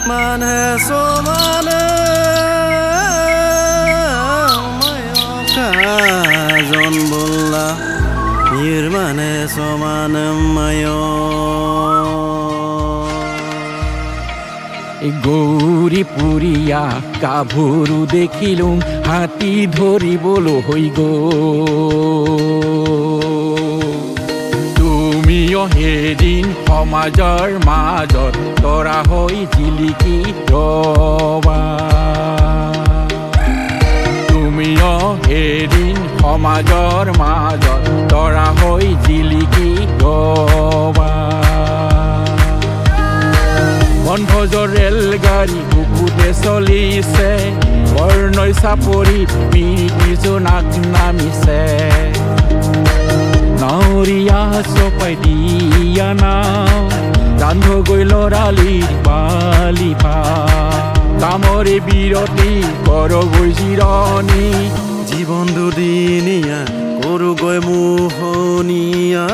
মানে সমানে কাজন বললা ইৰ মানে সমান মায় গৌৰী পুৰিয়া কাভৰু দেখিলুম হাতি ধৰিবল হই গো তুমিও হেদিন সমাজৰ মাজত তৰা হৈ জিলিকি ৰবা তুমিও হেদিন সমাজৰ মাজত তৰা হৈ জিলিকি ৰবা বনভোজৰ ৰেলগাড়ী বুকুতে চলিছে বৰ্ণই চাপৰি পিজোনাক নামিছে নাৱৰীয়া চপাই দিয়া নাও ৰান্ধগৈ লৰালিৰ বালিপা কামৰে বিৰতি কৰগৈ জিৰণি জীবন দুদিনীয়া কৰোগৈ মোহনীয়া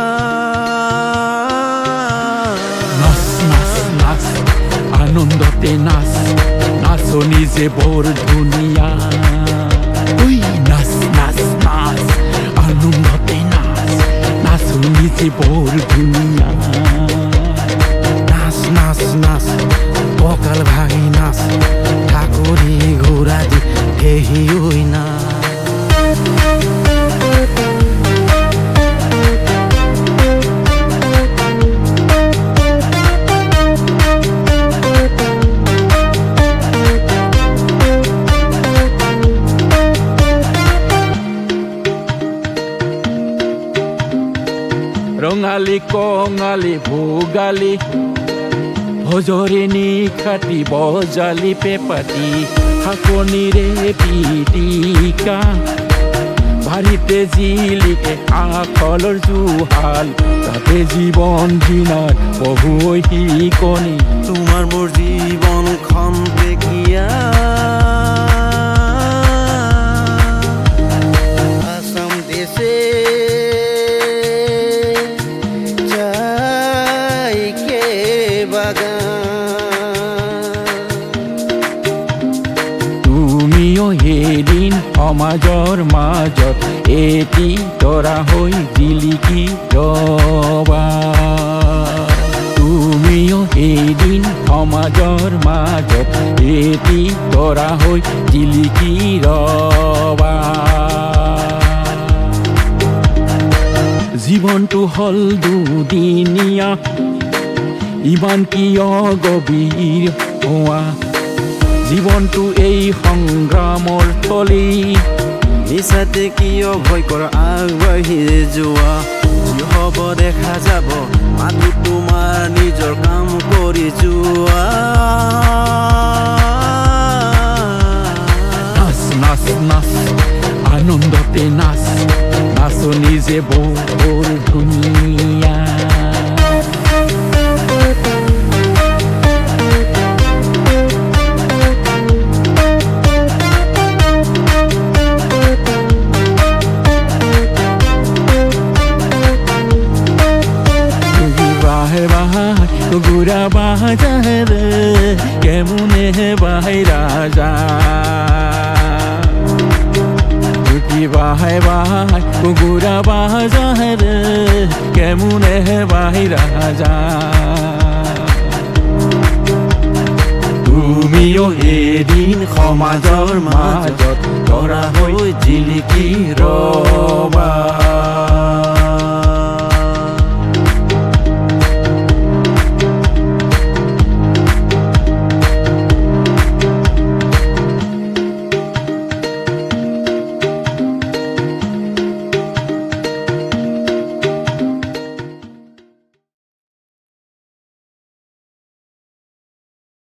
আনন্দতে নাচ নাচনি যে বৰ ধুনীয়া ঐ নাচ নাচ নাচ আনন্দতে নাচ নাচনি যে বৰ ধুনীয়া নাচ নাচ নাচ কঁকাল ভাঙি নাচ ঠাকুৰি ঘোৰা দি হেহি ওই না ৰঙালী কঙালী ভোগালী ভজৰে নিখাটি বজালি পেপাটি শাকনিৰে পিটিকা বাৰীতে জিলিকে আখলৰ জুহাল তাতে জীৱন দিনাত বহু শিকনি তোমাৰ মোৰ জীবনখন দেখিয়া আসাম দেশে চাইকে বাগান তুমিও এদিন সমাজৰ মাজত এটি তৰা হৈ জিলিকি ৰবা তুমিও এদিন সমাজৰ মাজত এটি তৰা হৈ জিলিকি ৰবা জীৱনটো হ'ল দুদিনীয়া ইমান কিয় গভীৰ হোৱা জীৱনটো এই সংগ্ৰামৰ থলী মিছাতে কিয় ভয় কৰ আগবাঢ়ি যোৱা যি হ'ব দেখা যাব মাথো তোমাৰ নিজৰ কাম কৰি যোৱা নাচ নাচ নাচ আনন্দতে নাচ নাচনি যে বৰ ধুনীয়া গুড়া বাজাৰ কেমনে বাহিৰা যা বাহাই বাহাই গুড়া বাজাৰ কেমনে বাহিৰা যা তুমিও এদিন সমাজৰ মাজত তৰা হৈ জিলিকি